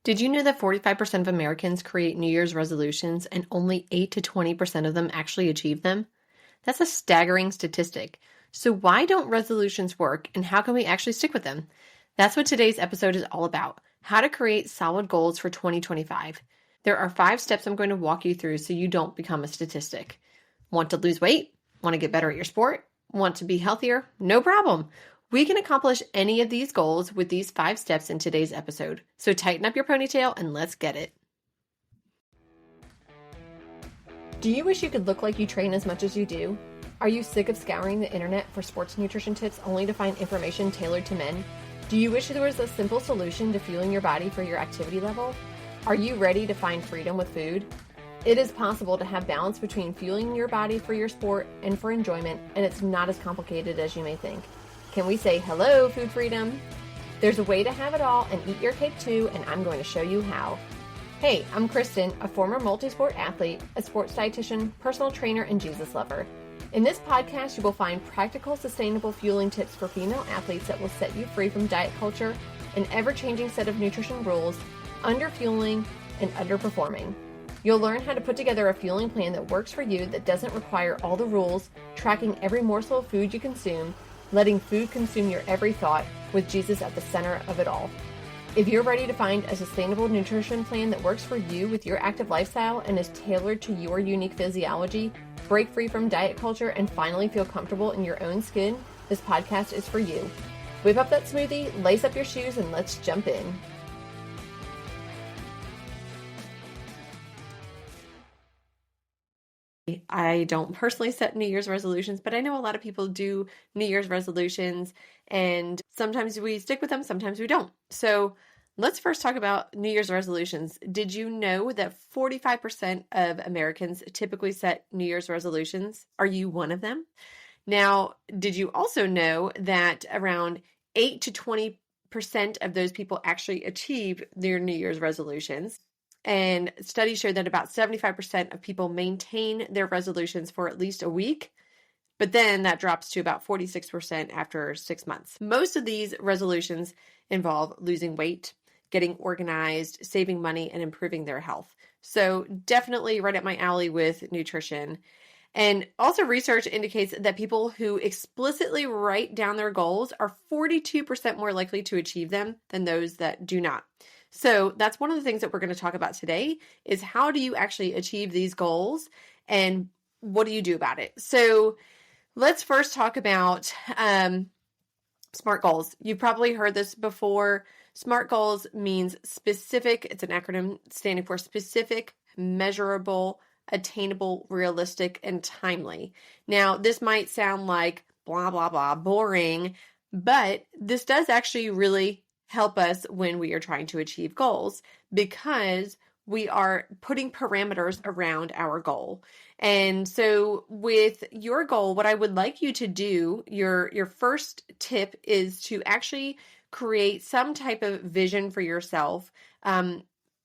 Did you know that 45% of Americans create New Year's resolutions and only 8 to 20% of them actually achieve them? That's a staggering statistic. So why don't resolutions work and how can we actually stick with them? That's what today's episode is all about. How to create solid goals for 2025. There are 5 steps I'm going to walk you through so you don't become a statistic. Want to lose weight? Want to get better at your sport? Want to be healthier? No problem. We can accomplish any of these goals with these 5 steps in today's episode. So tighten up your ponytail and let's get it. Do you wish you could look like you train as much as you do? Are you sick of scouring the internet for sports nutrition tips only to find information tailored to men? Do you wish there was a simple solution to fueling your body for your activity level? Are you ready to find freedom with food? It is possible to have balance between fueling your body for your sport and for enjoyment, and it's not as complicated as you may think. Can we say hello, food freedom? There's a way to have it all and eat your cake too, and I'm going to show you how. Hey, I'm Kristen, a former multi-sport athlete, a sports dietitian, personal trainer, and Jesus lover. In this podcast, you will find practical, sustainable fueling tips for female athletes that will set you free from diet culture, an ever-changing set of nutrition rules, under-fueling, and underperforming. You'll learn how to put together a fueling plan that works for you that doesn't require all the rules, tracking every morsel of food you consume, letting food consume your every thought with Jesus at the center of it all. If you're ready to find a sustainable nutrition plan that works for you with your active lifestyle and is tailored to your unique physiology, break free from diet culture, and finally feel comfortable in your own skin, this podcast is for you. Whip up that smoothie, lace up your shoes, and let's jump in. I don't personally set New Year's resolutions, but I know a lot of people do New Year's resolutions, and sometimes we stick with them, sometimes we don't. So let's first talk about New Year's resolutions. Did you know that 45% of Americans typically set New Year's resolutions? Are you one of them? Now, did you also know that around 8 to 20% of those people actually achieve their New Year's resolutions? And studies show that about 75% of people maintain their resolutions for at least a week, but then that drops to about 46% after 6 months. Most of these resolutions involve losing weight, getting organized, saving money, and improving their health. So definitely right up my alley with nutrition. And also research indicates that people who explicitly write down their goals are 42% more likely to achieve them than those that do not. So that's one of the things that we're going to talk about today is how do you actually achieve these goals and what do you do about it? So let's first talk about SMART goals. You've probably heard this before. SMART goals means specific. It's an acronym standing for specific, measurable, attainable, realistic, and timely. Now, this might sound like blah, blah, blah, boring, but this does actually really help us when we are trying to achieve goals because we are putting parameters around our goal. And so with your goal, what I would like you to do, your first tip is to actually create some type of vision for yourself.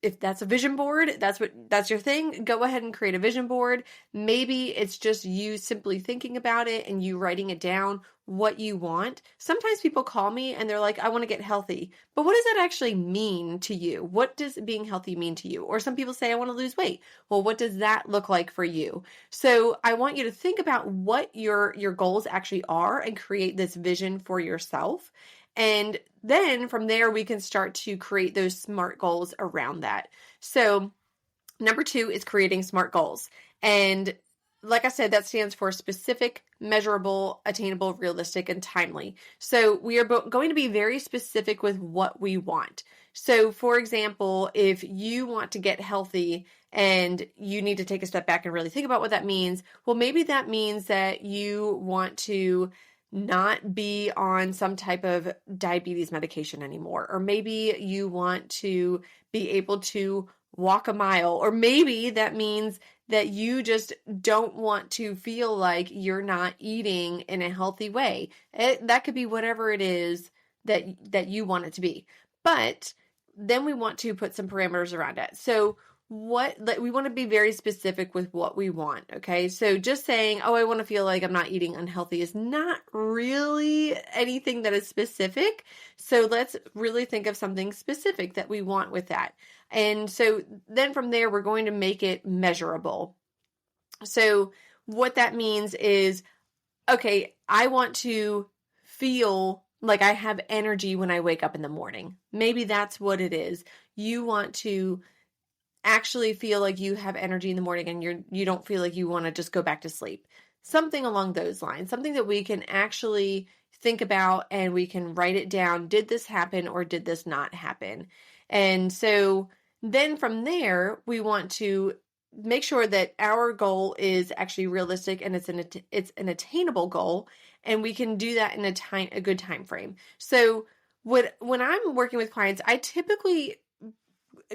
If that's a vision board, that's your thing, go ahead and create a vision board. Maybe it's just you simply thinking about it and you writing it down what you want. Sometimes people call me and they're like, I want to get healthy. But what does that actually mean to you? What does being healthy mean to you? Or some people say, I want to lose weight. Well, what does that look like for you? So I want you to think about what your goals actually are and create this vision for yourself. And then from there, we can start to create those SMART goals around that. So number 2 is creating SMART goals. And like I said, that stands for specific, measurable, attainable, realistic, and timely. So we are going to be very specific with what we want. So for example, if you want to get healthy and you need to take a step back and really think about what that means, well, maybe that means that you want to not be on some type of diabetes medication anymore. Or maybe you want to be able to walk a mile. Or maybe that means that you just don't want to feel like you're not eating in a healthy way. That could be whatever it is that you want it to be. But then we want to put some parameters around it. So we want to be very specific with what we want. Okay. So just saying, oh, I want to feel like I'm not eating unhealthy is not really anything that is specific. So let's really think of something specific that we want with that. And so then from there, we're going to make it measurable. So what that means is, okay, I want to feel like I have energy when I wake up in the morning. Maybe that's what it is. You want to actually feel like you have energy in the morning and you don't feel like you want to just go back to sleep. Something along those lines, something that we can actually think about and we can write it down. Did this happen or did this not happen? And so then from there, we want to make sure that our goal is actually realistic and it's an attainable goal, and we can do that in a good time frame. So when I'm working with clients, I typically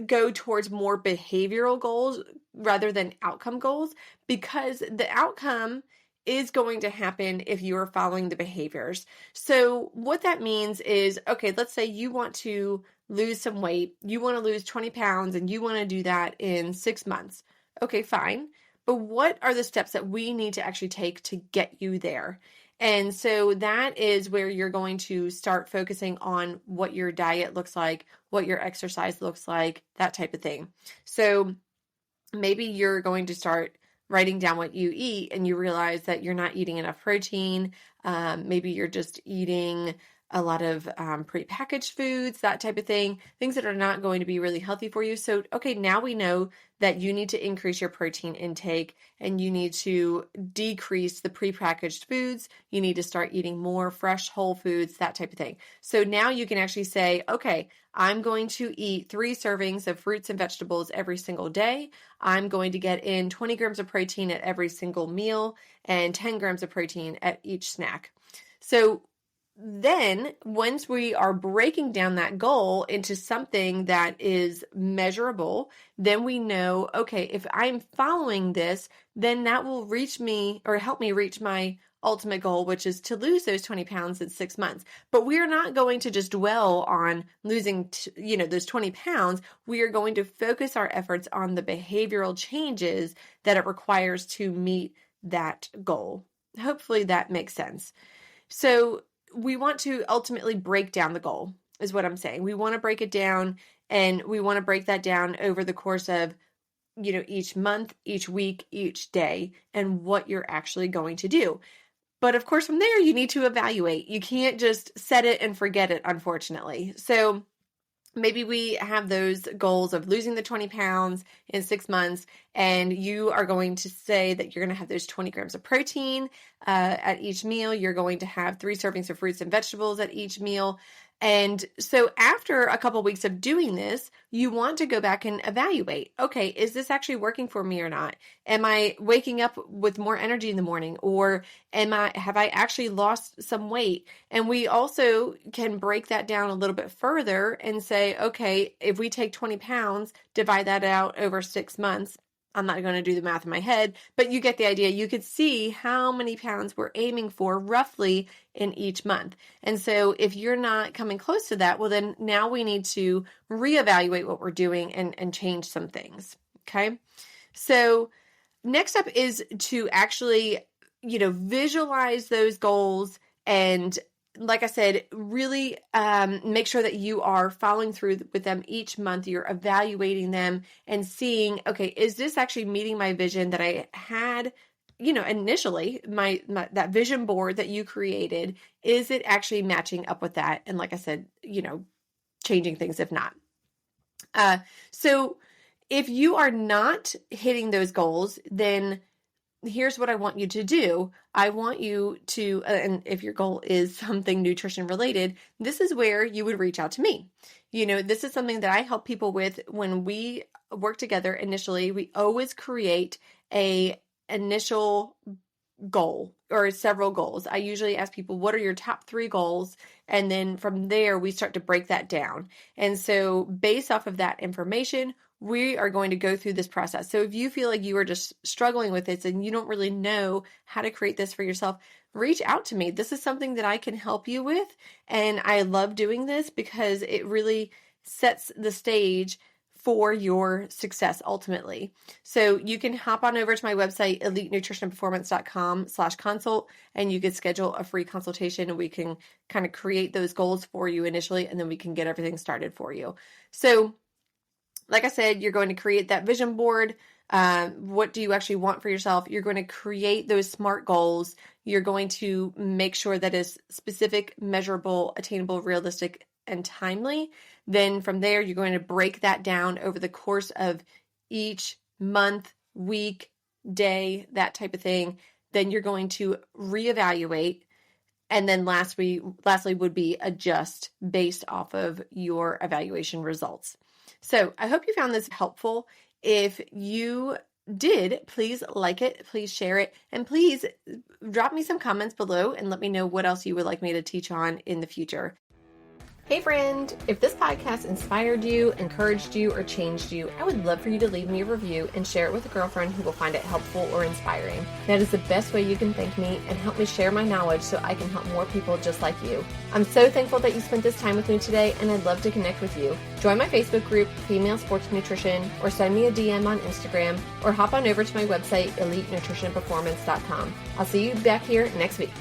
go towards more behavioral goals rather than outcome goals, because the outcome is going to happen if you are following the behaviors. So what that means is, okay, let's say you want to lose some weight, you want to lose 20 pounds, and you want to do that in 6 months. Okay, fine. But what are the steps that we need to actually take to get you there? And so that is where you're going to start focusing on what your diet looks like, what your exercise looks like, that type of thing. So maybe you're going to start writing down what you eat and you realize that you're not eating enough protein. Maybe you're just eating a lot of prepackaged foods, that type of thing, things that are not going to be really healthy for you. So, okay, now we know that you need to increase your protein intake and you need to decrease the prepackaged foods. You need to start eating more fresh whole foods, that type of thing. So now you can actually say, okay, I'm going to eat 3 servings of fruits and vegetables every single day. I'm going to get in 20 grams of protein at every single meal and 10 grams of protein at each snack. So then once we are breaking down that goal into something that is measurable, then we know, okay, if I'm following this, then that will reach me or help me reach my ultimate goal, which is to lose those 20 pounds in 6 months. But we are not going to just dwell on losing, those 20 pounds. We are going to focus our efforts on the behavioral changes that it requires to meet that goal. Hopefully that makes sense. So we want to ultimately break down the goal, is what I'm saying. We want to break it down, and we want to break that down over the course of, each month, each week, each day, and what you're actually going to do. But of course, from there, you need to evaluate. You can't just set it and forget it, unfortunately. So maybe we have those goals of losing the 20 pounds in 6 months, and you are going to say that you're going to have those 20 grams of protein at each meal. You're going to have 3 servings of fruits and vegetables at each meal. And so after a couple of weeks of doing this, you want to go back and evaluate, okay, is this actually working for me or not? Am I waking up with more energy in the morning, or have I actually lost some weight? And we also can break that down a little bit further and say, okay, if we take 20 pounds, divide that out over 6 months. I'm not going to do the math in my head, but you get the idea. You could see how many pounds we're aiming for roughly in each month. And so if you're not coming close to that, well, then now we need to reevaluate what we're doing and change some things. Okay. So next up is to actually, visualize those goals, and like I said, really make sure that you are following through with them each month. You're evaluating them and seeing, okay, is this actually meeting my vision that I had, initially, my that vision board that you created? Is it actually matching up with that? And like I said, changing things if not. So if you are not hitting those goals, then here's what I want you to do. I want you to, and if your goal is something nutrition related, this is where you would reach out to me. This is something that I help people with when we work together initially. We always create a initial goal or several goals. I usually ask people, what are your top 3 goals? And then from there, we start to break that down. And so based off of that information, we are going to go through this process. So if you feel like you are just struggling with this and you don't really know how to create this for yourself, reach out to me. This is something that I can help you with. And I love doing this because it really sets the stage for your success ultimately. So you can hop on over to my website, elitenutritionperformance.com/consult, and you can schedule a free consultation and we can kind of create those goals for you initially, and then we can get everything started for you. So like I said, you're going to create that vision board. What do you actually want for yourself? You're going to create those SMART goals. You're going to make sure that it's specific, measurable, attainable, realistic, and timely. Then from there, you're going to break that down over the course of each month, week, day, that type of thing. Then you're going to reevaluate. And then lastly would be adjust based off of your evaluation results. So I hope you found this helpful. If you did, please like it, please share it, and please drop me some comments below and let me know what else you would like me to teach on in the future. Hey friend, if this podcast inspired you, encouraged you, or changed you, I would love for you to leave me a review and share it with a girlfriend who will find it helpful or inspiring. That is the best way you can thank me and help me share my knowledge so I can help more people just like you. I'm so thankful that you spent this time with me today, and I'd love to connect with you. Join my Facebook group, Female Sports Nutrition, or send me a DM on Instagram, or hop on over to my website, elitenutritionperformance.com. I'll see you back here next week.